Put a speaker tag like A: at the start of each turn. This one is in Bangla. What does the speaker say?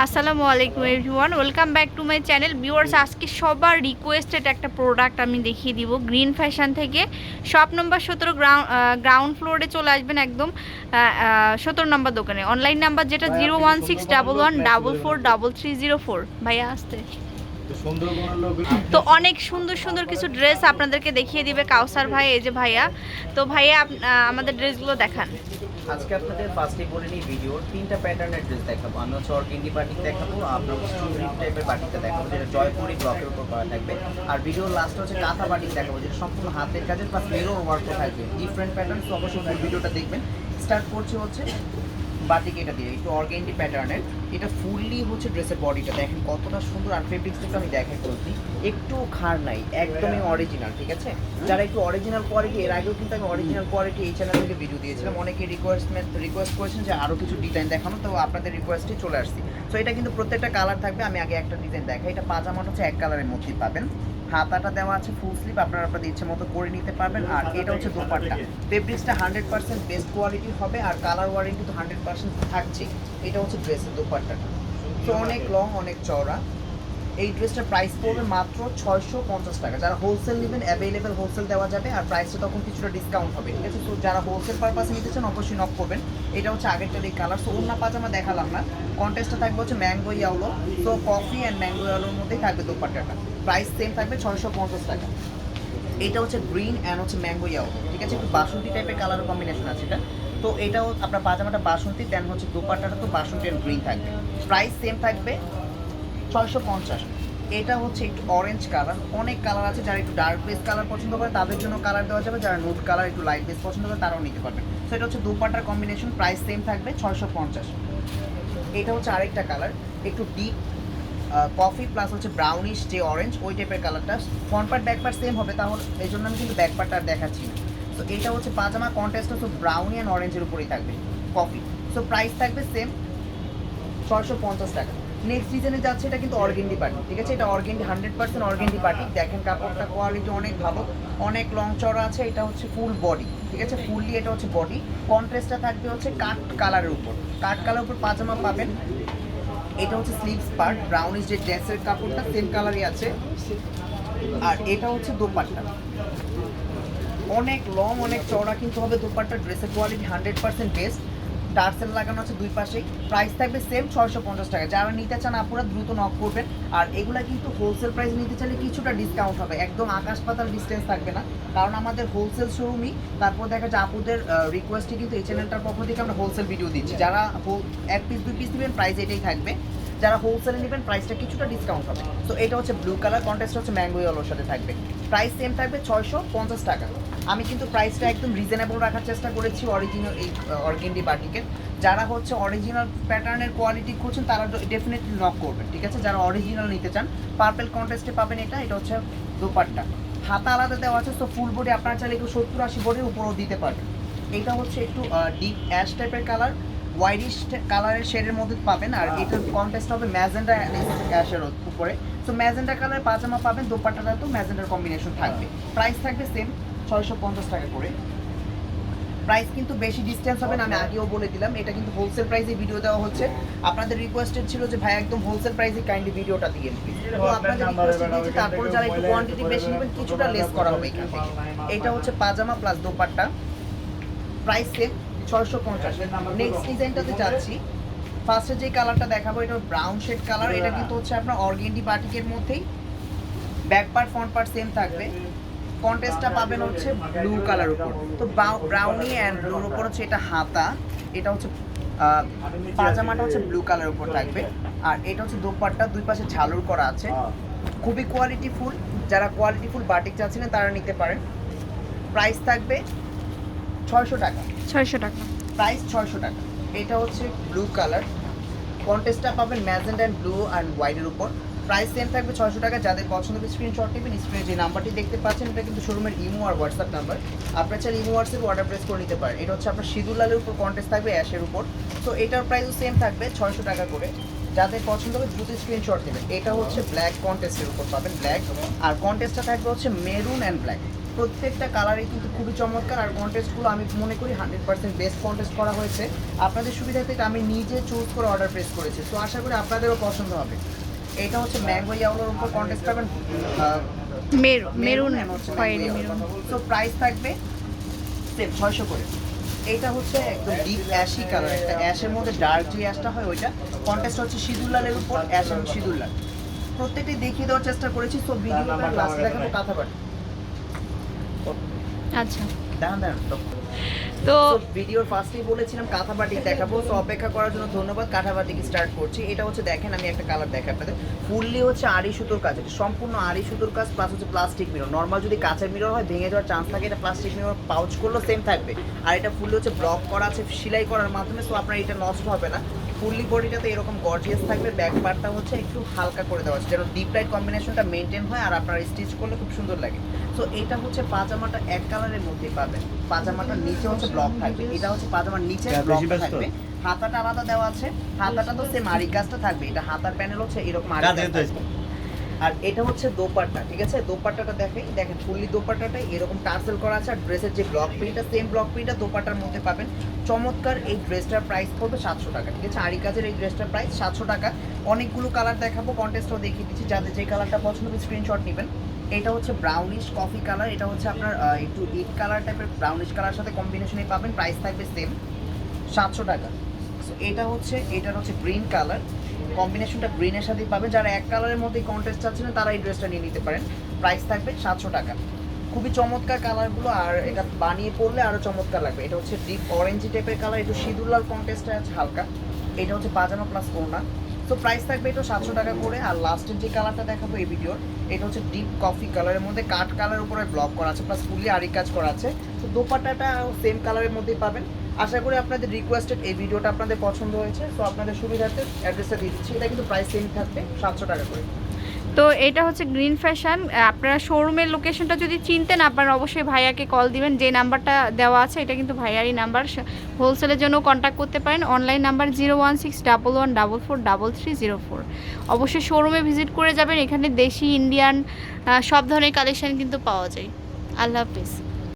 A: আসসালামু আলাইকুম everyone, welcome back to my channel. Viewers, আজকে সবার রিকোয়েস্টেড একটা প্রোডাক্ট আমি দেখিয়ে দিব গ্রিন ফ্যাশন থেকে। শপ নম্বর 17, গ্রাউন্ড ফ্লোরে চলে আসবেন একদম 17 নম্বর দোকানে। অনলাইন নাম্বার যেটা 01611444304। ভাইয়া আসতে তো অনেক সুন্দর সুন্দর কিছু ড্রেস আপনাদেরকে দেখিয়ে দিবে কাউসার ভাই। এই যে ভাইয়া, তো ভাইয়া আমাদের ড্রেসগুলো দেখান।
B: আজকে আপনাদের ফার্স্টে বলে নিই ভিডিওর তিনটা প্যাটার্নের ড্রেস দেখাবো। আমি হচ্ছে অর্গেন্ডি বাটিক দেখাবো, আপনার স্ট্রিপ টাইপের বাটিকটা দেখাবো যেটা জয়পুরি ব্লকের উপর করা থাকবে। আর ভিডিওর লাস্টে হচ্ছে কাঁথা বাটিক দেখাবো যেটা সম্পূর্ণ হাতের কাজের প্লাস মিরর ওয়ার্কও থাকবে। ডিফারেন্ট প্যাটার্ন, তো অবশ্যই ভিডিওটা দেখবেন। স্টার্ট করছে হচ্ছে বাটিক এটা দিয়ে, একটু অর্গেন্ডি প্যাটার্নের। এটা ফুললি হচ্ছে ড্রেসের বডিটা দেখেন কতটা সুন্দর। আর ফেব্রিক্স থেকে আমি দেখাই করছি, একটু খার নাই, একদমই অরিজিনাল। ঠিক আছে, যারা একটু অরিজিনাল কোয়ালিটি, এর আগেও কিন্তু আমি অরিজিনাল কোয়ালিটি এই চ্যানেল থেকে ভিডিও দিয়েছিলাম। অনেকে রিকোয়েস্ট করেছেন যে আরও কিছু ডিজাইন দেখানো, তো আপনাদের রিকোয়েস্টে চলে আসছি। সো এটা কিন্তু প্রত্যেকটা কালার থাকবে। আমি আগে একটা ডিজাইন দেখাই। এটা পাজামাটা হচ্ছে এক কালারের মধ্যেই পাবেন, হাতাটা দেওয়া আছে ফুল স্লিভ, আপনারা আপনাদের ইচ্ছে মতো করে নিতে পারবেন। আর এটা হচ্ছে দোপাট্টা, ফেব্রিক্সটা 100% বেস্ট কোয়ালিটির হবে আর কালার ওয়ারেন্টি তো 100% থাকছে। এটা হচ্ছে ড্রেসের দোপাট্টাটা, তো অনেক লং, অনেক চওড়া। এই ড্রেসটার প্রাইস পড়বে মাত্র 650 টাকা। যারা হোলসেল নেবেন অ্যাভেলেবেল হোলসেল দেওয়া যাবে, আর প্রাইসটা তখন কিছুটা ডিসকাউন্ট হবে। ঠিক আছে, তো যারা হোলসেল পারপাসে নিতে চান অবশ্যই নক করবেন। এটা হচ্ছে আগেরটার এই কালার। সো ওড়না পাজামা দেখালাম না, কন্টেস্টটা থাকবে হচ্ছে ম্যাঙ্গো ইয়ালো। তো কফি অ্যান্ড ম্যাঙ্গো ইয়ালোর মধ্যেই থাকবে দোপাট্টাটা, প্রাইস সেম থাকবে 650 টাকা। এটা হচ্ছে গ্রিন অ্যান্ড হচ্ছে ম্যাঙ্গো ইয়াও। ঠিক আছে, একটু বাসন্তী টাইপের কালার কম্বিনেশন আছে এটা। তো এটাও আপনার পাজামাটা বাসন্তী, দেন হচ্ছে দোপাট্টাটা তো বাসন্তী অ্যান্ড গ্রিন থাকবে, প্রাইস সেম থাকবে 650। এটা হচ্ছে একটু অরেঞ্জ কালার, অনেক কালার আছে। যারা একটু ডার্ক বেস কালার পছন্দ করে তাদের জন্য কালার দেওয়া যাবে, যারা নুড কালার একটু লাইট বেস পছন্দ করে তারাও নিতে পারবে। সো এটা হচ্ছে দোপাট্টার কম্বিনেশন, প্রাইস সেম থাকবে 650। এটা হচ্ছে আরেকটা কালার, একটু ডিপ কফি প্লাস হচ্ছে ব্রাউনিশ যে অরেঞ্জ ওই টাইপের কালারটা। Front part back part same হবে, তাহলে এই জন্য আমি কিন্তু ব্যাক পার্টটা আর দেখাচ্ছি না। তো এটা হচ্ছে পাজামা, কন্ট্রাস্ট হচ্ছে ব্রাউনি অ্যান্ড অরেঞ্জের উপরেই থাকবে কফি। সো প্রাইস থাকবে সেম 650 টাকা। নেক্সট ডিজাইনে যাচ্ছে, এটা কিন্তু অর্গেন্ডি পার্টি। ঠিক আছে, এটা অর্গেন্ডি 100% অর্গেন্ডি পার্টি। দেখেন কাপড়টা কোয়ালিটি অনেক ভালো, অনেক লং চড়া আছে। এটা হচ্ছে ফুল বডি, ঠিক আছে, ফুললি এটা হচ্ছে বডি। কন্ট্রাস্টটা থাকবে হচ্ছে কাট কালারের উপর, কাট কালারের উপর পাজামা পাবেন। এটা হচ্ছে স্লিভস পার্ট, ব্রাউনিশ যে ড্রেসের কাপড়টা সেম কালারই আছে। আর এটা হচ্ছে দোপাট্টা, অনেক লং, অনেক চওড়া কিন্তু হবে দোপাট্টা। ড্রেসের কোয়ালিটি 100% বেস্ট। টার্সেল লাগানো আছে দুই পাশেই, প্রাইস থাকবে সেম 650 টাকা। যারা নিতে চান আপুরা দ্রুত নক করবেন। আর এগুলা কিন্তু হোলসেল প্রাইস নিতে চাইলে কিছুটা ডিসকাউন্ট হবে, একদম আকাশ পাতাল ডিস্টেন্স থাকবে না, কারণ আমাদের হোলসেল শোরুমই। তারপর দেখা যায় আপুদের রিকোয়েস্টে কিন্তু এই চ্যানেলটার পক্ষ থেকে আমরা হোলসেল ভিডিও দিচ্ছি। যারা এক পিস দুই পিস নেবেন প্রাইস এটাই থাকবে, যারা হোলসেলে নেবেন প্রাইসটা কিছুটা ডিসকাউন্ট হবে। তো এটা হচ্ছে ব্লু কালার, কন্ট্রাস্ট হচ্ছে ম্যাঙ্গো ইয়েলোর সাথে থাকবে, প্রাইস সেম থাকবে 650 টাকা। আমি কিন্তু প্রাইসটা একদম রিজনেবল রাখার চেষ্টা করেছি অরিজিনাল এই অর্গেন্ডি বাটিকের। যারা হচ্ছে অরিজিনাল প্যাটার্নের কোয়ালিটি খুঁজছেন তারা ডেফিনেটলি নক করবেন। ঠিক আছে, যারা অরিজিনাল নিতে চান পার্পেল কন্ট্রাস্টে পাবেন। এটা এটা হচ্ছে দোপাট্টা, হাতা আলাদা দেওয়া আছে। তো ফুল বডি আপনারা চাইলে একটু 70-80 বডির উপরেও দিতে পারবেন। এটা হচ্ছে একটু ডিপ অ্যাশ টাইপের কালার, হোয়াইটিশ কালারের শেডের মধ্যে পাবেন। আর এটার কন্টেস্ট হবে ম্যাজেন্ডা অ্যাশের উপরে। তো ম্যাজেন্ডা কালার পাজামা পাবেন, দোপাট্টাটা তো ম্যাজেন্ডার কম্বিনেশন থাকবে, প্রাইস থাকবে সেম 650 টাকা করে। প্রাইস কিন্তু বেশি ডিসটেন্স হবে না, আমি আগেও বলে দিলাম। এটা কিন্তু হোলসেল প্রাইসে ভিডিও দেওয়া হচ্ছে। আপনাদের রিকোয়েস্টেড ছিল যে ভাই একদম হোলসেল প্রাইসে কাইন্ডলি ভিডিওটা দিয়ে প্লিজ। তো আপনাদের রিকোয়েস্ট দিয়েছি, তারপর যারা একটু কোয়ান্টিটি বেশি নেবেন কিছুটা লেস করা হবে এখান থেকে। এটা হচ্ছে pajama plus dupatta, price same 650। Next ডিজাইনটাতে যাচ্ছি। ফার্স্টে যে কালারটা দেখাবো এটা ব্রাউন শেড কালার। এটা কিন্তু হচ্ছে আপনার অর্গেন্ডি বাটিকের মধ্যেই, back part front part same থাকবে। কন্টেস্টটা পাবেন হচ্ছে ব্লু কালার উপর। তো ব্রাউনি অ্যান্ড ব্লুর উপর হচ্ছে এটা হাতা। এটা হচ্ছে পাজামাটা হচ্ছে ব্লু কালার উপর থাকবে। আর এটা হচ্ছে দোপাট্টা, দুই পাশে ঝালুর করা আছে, খুবই কোয়ালিটি ফুল। যারা কোয়ালিটি ফুল বাটিক চাচ্ছিলেন তারা নিতে পারেন। প্রাইস থাকবে 600 টাকা।
A: 600 টাকা,
B: প্রাইস 600 টাকা। এটা হচ্ছে ব্লু কালার, কন্টেস্টটা পাবেন ম্যাজেন্ডা অ্যান্ড ব্লু অ্যান্ড হোয়াইটের উপর, প্রাইস সেম থাকবে 600 টাকা। যাদের পছন্দ হবে স্ক্রিনশট নেবেন, স্ক্রিনে যে নাম্বারটি দেখতে পাচ্ছেন এটা কিন্তু শোরুমের ইমো আর হোয়াটসঅ্যাপ নাম্বার। আপনার চাইলে ইমো হোয়াটসঅ্যাপে অর্ডার প্লেস করে নিতে পারেন। এটা হচ্ছে আপনার সিঁদুর লালের উপর কন্টেস্ট থাকবে অ্যাশের উপর। তো এটার প্রাইসও সেম থাকবে 600 টাকা করে। যাদের পছন্দ হবে দ্রুত স্ক্রিনশট নেবেন। এটা হচ্ছে ব্ল্যাক কন্টেস্টের উপর পাবেন, ব্ল্যাক। আর কন্টেস্টটা থাকবে হচ্ছে মেরুন অ্যান্ড ব্ল্যাক। প্রত্যেকটা কালারই কিন্তু খুবই চমৎকার, আর কন্টেস্টগুলো আমি মনে করি 100% বেস্ট কন্টেস্ট করা হয়েছে। আপনাদের সুবিধাতে এটা আমি নিজে চুজ করে অর্ডার প্লেস করেছি, তো আশা করি আপনাদেরও পছন্দ হবে। এটা হচ্ছে ম্যাঙ্গো ইয়ালোর উপর কন্টেস্ট পাবেন,
A: মেরুন
B: হচ্ছে
A: খয়েরি মেরুন।
B: তো প্রাইস থাকবে সেম 600 করে। এটা হচ্ছে একদম ডিপ অ্যাশি কালার, একটা অ্যাশের মধ্যে ডার্ক যে অ্যাশটা হয় ওইটা। কন্টেস্ট হচ্ছে সিঁদুর লালের উপর অ্যাশ এবং সিঁদুর লাল, প্রত্যেকটি দেখিয়ে দেওয়ার চেষ্টা করেছি। তো ভিডিওটা লাস্টে দেখাবো কাঁথা বাটি।
A: আচ্ছা,
B: দাঁড়ান
A: তো
B: ভিডিওর ফার্স্টেই বলেছিলাম কাঁথা বাটিক দেখাবো, তো অপেক্ষা করার জন্য ধন্যবাদ। কাঁথা বাটিক স্টার্ট করছি। এটা হচ্ছে দেখেন, আমি একটা কালার দেখাই আপনাদের। ফুললি হচ্ছে আড়ি সুতোর কাজ, এটা সম্পূর্ণ আড়ি সুতোর কাজ, প্লাস হচ্ছে প্লাস্টিক মিরর। নর্মাল যদি কাঁচের মিরর হয় ভেঙে যাওয়ার চান্স থাকে, এটা প্লাস্টিক মিরর পাউচ করলেও সেম থাকবে। আর এটা ফুললি হচ্ছে ব্লক করা আছে সেলাই করার মাধ্যমে, সো আপনার এটা নষ্ট হবে না। ফুললি বডিটাতে এরকম গর্জিয়াস থাকবে। ব্যাক পার্টটা হচ্ছে একটু হালকা করে দেওয়া আছে যেন ডিপ লাইট কম্বিনেশনটা মেনটেন হয় আর আপনার স্টিচ করলে খুব সুন্দর লাগে। সো এটা হচ্ছে পাজামাটা এক কালারের মধ্যেই পাবেন। পাজামাটার নিচে হচ্ছে ব্লক থাকবে, এটা হচ্ছে পাজামার নিচে ব্লক থাকবে। হাতাটা আলাদা দেওয়া আছে, হাতাটা তো সেম আরি কাজটা থাকবে। এটা হাতার প্যানেল হচ্ছে এরকম আরি কাজ থাকবে। আর এটা হচ্ছে দোপাট্টা, ঠিক আছে? দোপাট্টাটা দেখেন ফুললি দোপাট্টাটা এরকম টার্সেল করা আছে। আর ড্রেসের যে ব্লক প্রিন্টটা সেম ব্লক প্রিন্টটা দোপাট্টার মধ্যে পাবেন। চমৎকার এই ড্রেসটার প্রাইস পড়বে 700 টাকা, ঠিক আছে? আরি কাজের এই ড্রেসটার প্রাইস 700 টাকা। অনেকগুলো কালার দেখাবো, কন্টেস্টও দেখিয়ে দিচ্ছি, যাদের যে কালারটা পছন্দ হবে স্ক্রিনশট নেবেন। এটা হচ্ছে ব্রাউনিশ কফি কালার, এটা হচ্ছে আপনার একটু ইট কালার টাইপের ব্রাউনিশ কালার সাথে কম্বিনেশনে পাবেন। প্রাইস থাকবে সেম 700 টাকা। সো এটার হচ্ছে গ্রিন কালার, কম্বিনেশনটা গ্রিনের সাথেই পাবেন। যারা এক কালারের মধ্যে কন্টেস্ট চাচ্ছেন তারা এই ড্রেসটা নিয়ে নিতে পারেন। প্রাইস থাকবে 700 টাকা। খুবই চমৎকার কালারগুলো, আর এটা বানিয়ে পরলে আরও চমৎকার লাগবে। এটা হচ্ছে ডিপ অরেঞ্জি টাইপের কালার, একটু সিঁদুর লাল কন্টেস্টে আছে হালকা। এটা হচ্ছে পাজামা প্লাস ওড়না। তো প্রাইস থাকবে এটা 700 টাকা করে। আর লাস্টের যে কালারটা দেখাবো এই ভিডিওর, এটা হচ্ছে ডিপ কফি কালারের মধ্যে কাট কালার উপরে ব্লক করা আছে, প্লাস ফুলি আরি কাজ করা আছে। তো দোপাট্টাটা সেম কালারের মধ্যেই পাবেন। আশা করি আপনাদের রিকোয়েস্টেড এই ভিডিওটা আপনাদের পছন্দ হয়েছে। তো আপনাদের সুবিধার্থে অ্যাড্রেসটা দিয়ে দিচ্ছি। এটা কিন্তু প্রাইস সেম থাকবে 700 টাকা করে।
A: তো এটা হচ্ছে গ্রিন ফ্যাশন। আপনারা শোরুমের লোকেশনটা যদি চিনতেন আপনারা অবশ্যই ভাইয়াকে কল দিবেন। যে নাম্বারটা দেওয়া আছে এটা কিন্তু ভাইয়ারই নাম্বার। হোলসেলের জন্য কন্ট্যাক্ট করতে পারেন। Online number 01611443304। অবশ্যই শোরুমে ভিজিট করে যাবেন। এখানে দেশি ইন্ডিয়ান সব ধরনের কালেকশন কিন্তু পাওয়া যায়। আল্লাহ হাফিজ।